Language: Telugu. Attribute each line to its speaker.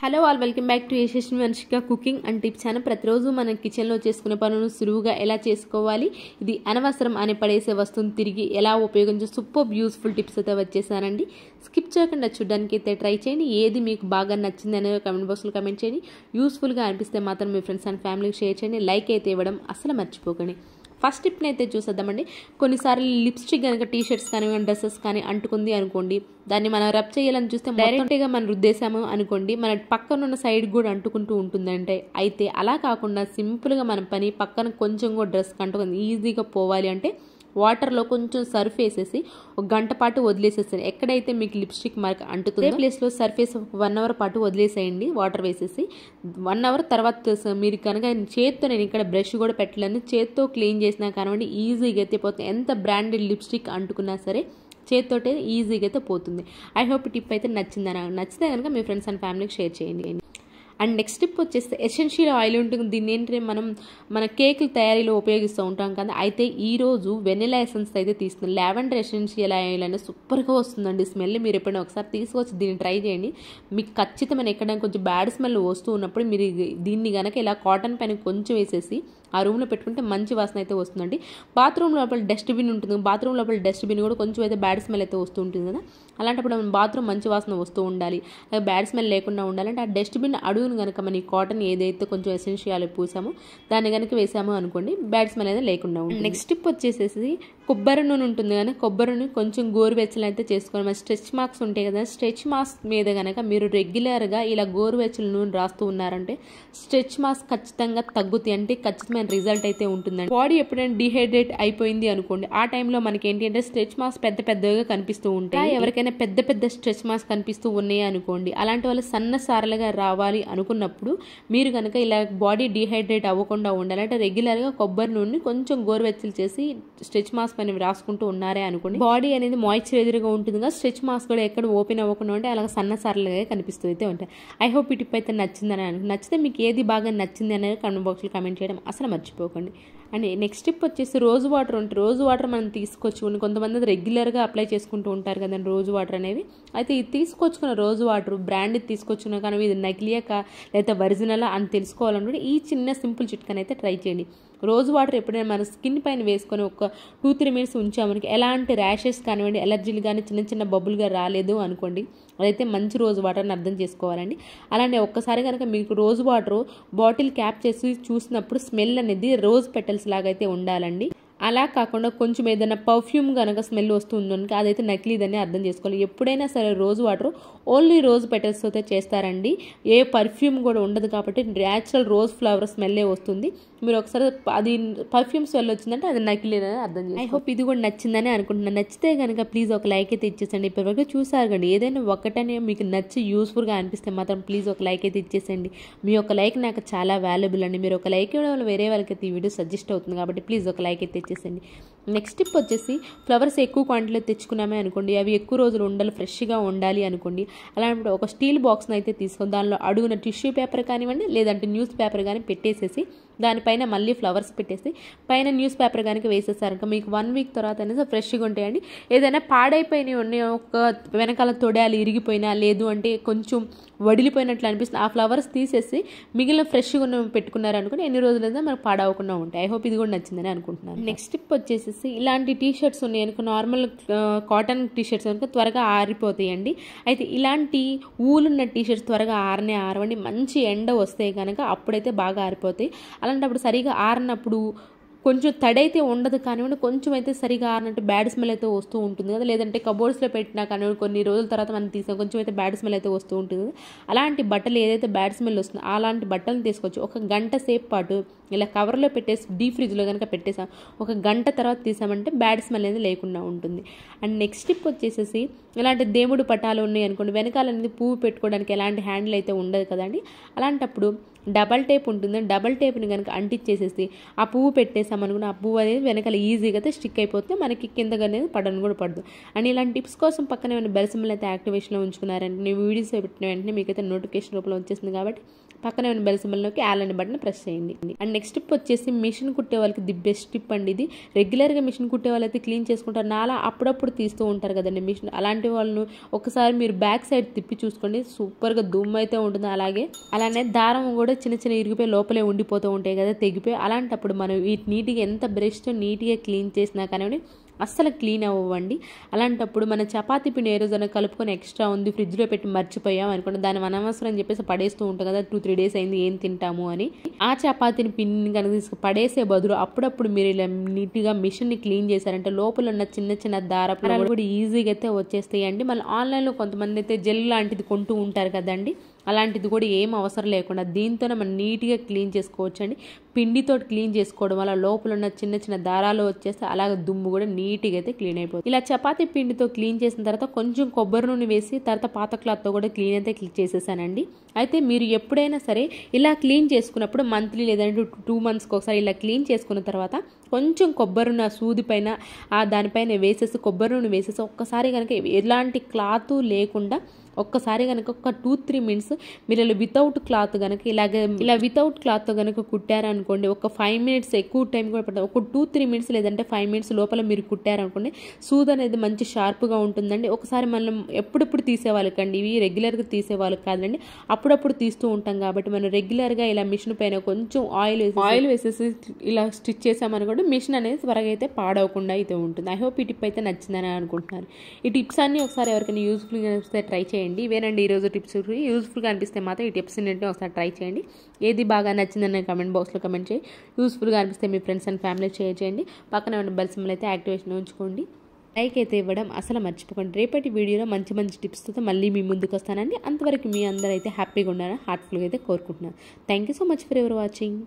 Speaker 1: Hello all welcome back to Yashasvi Vamshika cooking and tips channel. ప్రతిరోజు మనం కిచెన్లో చేసుకునే పనులను సులువుగా ఎలా చేసుకోవాలి, ఇది అనవసరం అని పడేసే వస్తువును తిరిగి ఎలా ఉపయోగించే సూపర్ యూస్ఫుల్ టిప్స్ అయితే వచ్చేసానండి. స్కిప్ చేయకుండా చూడడానికి అయితే ట్రై చేయండి. ఏది మీకు బాగా నచ్చింది అనేది కమెంట్ బాక్స్లో కమెంట్ చేయండి. యూస్ఫుల్గా అనిపిస్తే మాత్రం మీ ఫ్రెండ్స్ అండ్ ఫ్యామిలీకి షేర్ చేయండి. లైక్ అయితే ఇవ్వడం అసలు మర్చిపోకండి. ఫస్ట్ టిప్ని అయితే చూసేద్దామండి. కొన్నిసార్లు లిప్స్టిక్ కనుక టీ షర్ట్స్ కానీ డ్రెస్సెస్ కానీ అంటుకుంది అనుకోండి, దాన్ని మనం రబ్ చేయాలని చూస్తే డైరెక్ట్గా మనం రుద్దేశాము అనుకోండి, మన పక్కన ఉన్న సైడ్ కూడా అంటుకుంటూ ఉంటుందంటే, అయితే అలా కాకుండా సింపుల్గా మన పని పక్కన కొంచెం కూడా డ్రెస్కి అంటుకుంది ఈజీగా పోవాలి అంటే వాటర్లో కొంచెం సర్ఫ్ వేసేసి ఒక గంట పాటు వదిలేసేసాను. ఎక్కడైతే మీకు లిప్స్టిక్ మార్క్ అంటుతుందో ప్లేస్లో సర్ఫ్ వేసి 1 అవర్ పాటు వదిలేసేయండి. వాటర్ వేసేసి 1 అవర్ తర్వాత మీరు కనుక చేత్తో, నేను ఇక్కడ బ్రష్ కూడా పెట్టలేను, చేత్తో క్లీన్ చేసినా కానివ్వండి ఈజీగా అయితే పోతుంది. ఎంత బ్రాండెడ్ లిప్స్టిక్ అంటుకున్నా సరే చేత్తోటే ఈజీగా అయితే పోతుంది. ఐ హోప్ ఈ టిప్ అయితే నచ్చితే కనుక మీ ఫ్రెండ్స్ అండ్ ఫ్యామిలీకి షేర్ చేయండి. అండ్ నెక్స్ట్ టిప్ వచ్చేస్తే ఎసెన్షియల్ ఆయిల్ ఉంటుంది. దీన్ని ఏంటంటే మన కేకుల తయారీలో ఉపయోగిస్తూ ఉంటాం కదా, అయితే ఈరోజు వెనిలా ఎసెన్స్ అయితే తీసుకున్నాను. లావెండర్ ఎసెన్షియల్ ఆయిల్ అనేది సూపర్గా వస్తుందండి స్మెల్. మీరు ఎప్పుడైనా ఒకసారి తీసుకొచ్చి దీన్ని ట్రై చేయండి. మీకు ఖచ్చితమైన ఎక్కడైనా కొంచెం బ్యాడ్ స్మెల్ వస్తూ ఉన్నప్పుడు మీరు దీన్ని కనుక ఇలా కాటన్ పైన కొంచెం వేసేసి ఆ రూమ్లో పెట్టుకుంటే మంచి వాసన అయితే వస్తుందండి. బాత్రూమ్ లోపల డస్ట్బిన్ ఉంటుంది, బాత్రూమ్ లోపల డస్ట్బిన్ కూడా కొంచెం అయితే బ్యాడ్ స్మెల్ అయితే వస్తూ ఉంటుంది కదా, అలాంటప్పుడు బాత్రూమ్ మంచి వాసన వస్తూ ఉండాలి, అలాగే బ్యాడ్ స్మెల్ లేకుండా ఉండాలంటే ఆ డస్ట్బిన్ అడుగును కనుక మన ఈ కాటన్ ఏదైతే కొంచెం ఎసెన్షియల్ పూసామో దాన్ని కనుక వేసామో అనుకోండి, బ్యాడ్ స్మెల్ అయితే లేకుండా ఉంటుంది. నెక్స్ట్ టిప్ వచ్చేసేసి కొబ్బరి నూనె ఉంటుంది కానీ కొబ్బరి నూనె కొంచెం గోరువెచ్చలు అయితే చేసుకోవాలి. మన స్ట్రెచ్ మార్క్స్ ఉంటాయి కదా, స్ట్రెచ్ మార్క్స్ మీద కనుక మీరు రెగ్యులర్గా ఇలా గోరువెచ్చల నూనె రాస్తూ ఉన్నారంటే స్ట్రెచ్ మార్క్స్ ఖచ్చితంగా తగ్గుతాయి, అంటే ఖచ్చితమైన రిజల్ట్ అయితే ఉంటుందండి. బాడీ ఎప్పుడైనా డిహైడ్రేట్ అయిపోయింది అనుకోండి, ఆ టైంలో మనకి ఏంటి అంటే స్ట్రెచ్ మార్క్స్ పెద్దగా కనిపిస్తూ ఉంటాయి. ఎవరికైనా పెద్ద స్ట్రెచ్ మార్క్స్ కనిపిస్తూ ఉన్నాయి అనుకోండి, అలాంటి వాళ్ళు సన్న సారలుగా రావాలి అనుకున్నప్పుడు మీరు కనుక ఇలా బాడీ డిహైడ్రేట్ అవ్వకుండా ఉండాలంటే రెగ్యులర్గా కొబ్బరి నూనె కొంచెం గోరువెచ్చలు చేసి స్ట్రెచ్ మార్క్స్ పైన రాసుకుంటూ ఉన్నారే అనుకోండి, బాడీ అనేది మాయిశ్చరైజర్గా ఉంటుంది కదా, స్ట్రెచ్ మార్క్స్ కూడా ఎక్కడ ఓపెన్ అవ్వకుండా ఉంటే అలాగే సన్న సారలుగా కనిపిస్తూ అయితే ఉంటాయి. ఐ హోప్ ఈ టిప్ అయితే నచ్చిందని నచ్చితే మీకు ఏది బాగా నచ్చింది అనేది కమెంట్ బాక్స్లో కమెంట్ చేయడం అసలు మర్చిపోకండి. అండ్ నెక్స్ట్ టిప్ వచ్చేసి రోజు వాటర్ ఉంటుంది. రోజు వాటర్ మనం తీసుకొచ్చుకుని కొంతమంది రెగ్యులర్గా అప్లై చేసుకుంటూ ఉంటారు కదండి రోజు వాటర్ అనేవి. అయితే ఇది తీసుకొచ్చుకున్న రోజు వాటర్ బ్రాండ్ తీసుకొచ్చుకున్నా కానీ ఇది నకిలీయా లేదా ఒరిజినలా అని తెలుసుకోవాలనుకుంటే ఈ చిన్న సింపుల్ చిట్కాని అయితే ట్రై చేయండి. రోజు వాటర్ ఎప్పుడైనా మన స్కిన్ పైన వేసుకొని ఒక 2-3 మినిట్స్ ఉంచామనికి ఎలాంటి ర్యాషెస్ కానివ్వండి, ఎలర్జీలు కానీ చిన్న బబుల్గా రాలేదు అనుకోండి, అదైతే మంచి రోజు వాటర్ని అర్థం చేసుకోవాలండి. అలానే ఒక్కసారి కనుక మీకు రోజు వాటర్ బాటిల్ క్యాప్ చేసి చూసినప్పుడు స్మెల్ అనేది రోజ్ పెటల్స్ లాగా అయితే ఉండాలండి. అలా కాకుండా కొంచెం ఏదైనా పర్ఫ్యూమ్ కనుక స్మెల్ వస్తుందనుకో అదైతే నకిలీదని అర్థం చేసుకోవాలి. ఎప్పుడైనా సరే రోజు వాటర్ ఓన్లీ రోజ్ పెటల్స్ అయితే చేస్తారండి, ఏ పర్ఫ్యూమ్ కూడా ఉండదు కాబట్టి న్యాచురల్ రోజ్ ఫ్లవర్ స్మెల్లే వస్తుంది. మీరు ఒకసారి అది పర్ఫ్యూమ్ స్మెల్ వచ్చిందంటే అది నకిలీదని అర్థం చేసుకోవాలి. ఐ హోప్ ఇది కూడా నచ్చిందని అనుకుంటున్నాను. నచ్చితే కనుక ప్లీజ్ ఒక లైక్ అయితే ఇచ్చేసండి. ఇప్పటివరకు చూసారు కండి, ఏదైనా ఒకటనే మీకు నచ్చి యూస్ఫుల్గా అనిపిస్తే మాత్రం ప్లీజ్ ఒక లైక్ అయితే ఇచ్చేసండి. మీ ఒక లైక్ నాకు చాలా వాల్యుబుల్ అండి. మీరు ఒక లైక్ ఇవ్వడం వల్ల వేరే వాళ్ళకి అయితే ఈ వీడియో సజెస్ట్ అవుతుంది కాబట్టి ప్లీజ్ ఒక లైక్ అయితే ఇచ్చేసండి. నెక్స్ట్ టిప్ వచ్చేసి ఫ్లవర్స్ ఎక్కువ క్వాంటిటీలో తెచ్చుకున్నామే అనుకోండి, అవి ఎక్కువ రోజులు ఉండాలి, ఫ్రెష్గా ఉండాలి అనుకోండి, అలాంటి ఒక స్టీల్ బాక్స్ని అయితే తీసుకొని దానిలో అడుగున టిష్యూ పేపర్ కానివ్వండి లేదంటే న్యూస్ పేపర్ కానీ పెట్టేసేసి దానిపైన మళ్ళీ ఫ్లవర్స్ పెట్టేసి పైన న్యూస్ పేపర్ కనుక వేసేసారనుకో మీకు 1 వీక్ తర్వాత అనేది ఫ్రెష్గా ఉంటాయండి. ఏదైనా పాడైపోయినవి ఉన్నాయి, ఒక వెనకాల తొడాలు ఇరిగిపోయినా లేదు అంటే కొంచెం వడిలిపోయినట్లు అనిపిస్తుంది, ఆ ఫ్లవర్స్ తీసేసి మిగిలిన ఫ్రెష్గా పెట్టుకున్నారనుకుని ఎన్ని రోజులైనా మనకు పాడవకుండా ఉంటాయి. ఐ హోప్ ఇది కూడా నచ్చిందని అనుకుంటున్నాను. నెక్స్ట్ టిప్ వచ్చేసి ఇలాంటి టీ షర్ట్స్ ఉన్నాయి అనుకో, నార్మల్ కాటన్ టీ షర్ట్స్ అనుకో త్వరగా ఆరిపోతాయండి. అయితే ఇలాంటి ఊలున్న టీ షర్ట్స్ త్వరగా ఆరవండి. మంచి ఎండ వస్తే కనుక అప్పుడైతే బాగా ఆరిపోతాయి. అలాంటప్పుడు సరిగా ఆరినప్పుడు కొంచెం తడైతే ఉండదు కానివ్వండి, కొంచెం అయితే సరిగా ఆరినట్టు బ్యాడ్ స్మెల్ అయితే వస్తూ ఉంటుంది కదా, లేదంటే కబోర్డ్స్లో పెట్టినా కానివ్వండి కొన్ని రోజుల తర్వాత మనం తీసాం కొంచెం అయితే బ్యాడ్ స్మెల్ అయితే వస్తూ ఉంటుంది కదా, అలాంటి బట్టలు ఏదైతే బ్యాడ్ స్మెల్ వస్తుందో అలాంటి బట్టలను తీసుకొచ్చి 1 గంట సేపు పాటు ఇలా కవర్లో పెట్టేసి డీప్ ఫ్రిడ్జ్లో కనుక పెట్టేసాం, 1 గంట తర్వాత తీసామంటే బ్యాడ్ స్మెల్ అనేది లేకుండా ఉంటుంది. అండ్ నెక్స్ట్ టిప్ వచ్చేసేసి ఇలాంటి దేవుడు పటాలు ఉన్నాయి అనుకోండి, వెనకాల అనేది పువ్వు పెట్టుకోవడానికి ఎలాంటి హ్యాండిల్ అయితే ఉండదు కదండి, అలాంటప్పుడు డబల్ టేప్ ఉంటుంది. డబల్ టేప్ని కనుక అంటించేసేసి ఆ పువ్వు పెట్టేసామనుకున్న ఆ పువ్వు అనేది వెనకాల ఈజీగా అయితే స్టిక్ అయిపోతే మనకి కిందగా అనేది పడను కూడా పడదు. అండ్ ఇలాంటి టిప్స్ కోసం పక్కన ఏమైనా బెల్ సింబల్ అయితే యాక్టివేషన్లో ఉంచుకున్నారంటే నేను వీడియోస్ పెట్టిన వెంటనే మీకైతే నోటిఫికేషన్ రూపంలో వచ్చేసింది. కాబట్టి పక్కన ఏమైనా బెల్ సింబల్లోకి ఆల్ అనే బటన్ ప్రెస్ చేయండి. అండ్ నెక్స్ట్ టిప్ వచ్చేసి మిషన్ కుట్టే వాళ్ళకి ది బెస్ట్ టిప్ అండి ఇది. రెగ్యులర్గా మిషన్ కుట్టే వాళ్ళు అయితే క్లీన్ చేసుకుంటారు, నాలా అప్పుడప్పుడు తీస్తూ ఉంటారు కదండి మిషన్. అలాంటి వాళ్ళను ఒకసారి మీరు బ్యాక్ సైడ్ తిప్పి చూసుకోండి, సూపర్గా దుమ్ము అయితే ఉంటుంది. అలానే దారం కూడా చిన్న చిన్న ఇరిగిపోయి లోపలే ఉండిపోతూ ఉంటాయి కదా, తెగిపోయి. అలాంటప్పుడు మనం వీటి నీట్గా ఎంత బ్రష్తో నీట్గా క్లీన్ చేసినా కానీ అస్సలు క్లీన్ అవ్వండి. అలాంటప్పుడు మన చపాతీ పిండి ఏ రోజైనా కలుపుకొని ఎక్స్ట్రా ఉంది ఫ్రిడ్జ్లో పెట్టి మర్చిపోయాం అనుకోండి, దాన్ని అనవసరం అని చెప్పేసి పడేస్తూ ఉంటాం కదా, 2-3 days అయింది ఏం తింటాము అని. ఆ చపాతీని పిండిని కనుక తీసుకు పడేసే బదులు అప్పుడప్పుడు మీరు ఇలా నీట్గా మిషన్ని క్లీన్ చేశారంటే లోపల ఉన్న చిన్న చిన్న దారాలు కూడా ఈజీగా అయితే వచ్చేస్తాయండి. మళ్ళీ ఆన్లైన్లో కొంతమంది అయితే జెల్ లాంటిది కొంటూ ఉంటారు కదండి, అలాంటిది కూడా ఏం అవసరం లేకుండా దీంతోనే మనం నీట్గా క్లీన్ చేసుకోవచ్చు అండి. పిండితో క్లీన్ చేసుకోవడం వల్ల లోపల ఉన్న చిన్న చిన్న దారాలు వచ్చేస్తే అలాగే దుమ్ము కూడా నీట్గా అయితే క్లీన్ అయిపోతుంది. ఇలా చపాతీ పిండితో క్లీన్ చేసిన తర్వాత కొంచెం కొబ్బరి నూనె వేసి తర్వాత పాత క్లాత్తో కూడా క్లీన్ అయితే చేసేసానండి. అయితే మీరు ఎప్పుడైనా సరే ఇలా క్లీన్ చేసుకున్నప్పుడు మంత్లీ లేదంటే 2 monthsకి ఒకసారి ఇలా క్లీన్ చేసుకున్న తర్వాత కొంచెం కొబ్బరి నూనె సూది పైన దానిపైన వేసేసి కొబ్బరి నూనె వేసేసి ఒక్కసారి కనుక ఎలాంటి క్లాత్ లేకుండా ఒక్కసారి కనుక ఒక 2-3 minutes మీరు ఇలా వితౌట్ క్లాత్ కనుక ఇలా వితౌట్ క్లాత్తో కనుక కుట్టారనుకోండి, ఒక 5 minutes ఎక్కువ టైం కూడా పడుతుంది. ఒక 2-3 minutes లేదంటే 5 minutes లోపల మీరు కుట్టారనుకోండి సూది అనేది మంచి షార్ప్గా ఉంటుందండి. ఒకసారి మనం ఎప్పుడప్పుడు తీసేవాళ్ళకండి, ఇవి రెగ్యులర్గా తీసేవాళ్ళు కాదండి, అప్పుడప్పుడు తీస్తూ ఉంటాం. కాబట్టి మనం రెగ్యులర్గా ఇలా మిషన్ పైన కొంచెం ఆయిల్ వేసేసి ఇలా స్టిచ్ చేసామనుకోండి మిషన్ అనేది త్వరగా అయితే పాడవకుండా అయితే ఉంటుంది. ఐ హోప్ ఈ టిప్ అయితే నచ్చిందని అనుకుంటున్నాను. ఈ టిప్స్ అన్నీ ఒకసారి ఎవరికైనా యూస్ఫుల్గా అనిపిస్తే ట్రై చేయండి. ఇవేనండి ఈరోజు టిప్స్. యూస్ఫుల్గా అనిపిస్తే మాత్రం ఈ టిప్స్ ఏంటంటే ఒకసారి ట్రై చేయండి. ఏది బాగా నచ్చిందని కామెంట్ బాక్స్లో కమెంట్ చేయండి. యూస్ఫుల్గా అనిపిస్తే మీ ఫ్రెండ్స్ అండ్ ఫ్యామిలీ షేర్ చేయండి. పక్కన ఉన్న బెల్ సింబల్ అయితే యాక్టివేషన్ ఉంచుకోండి. లైక్ అయితే ఇవ్వడం అసలు మర్చిపోకండి. రేపటి వీడియోలో మంచి మంచి టిప్స్తో మళ్ళీ మీ ముందుకు వస్తానండి. అంతవరకు మీ అందరూ అయితే హ్యాపీగా ఉండాలని హార్ట్ఫుల్గా అయితే కోరుకుంటున్నాను. Thank you so much for ever watching.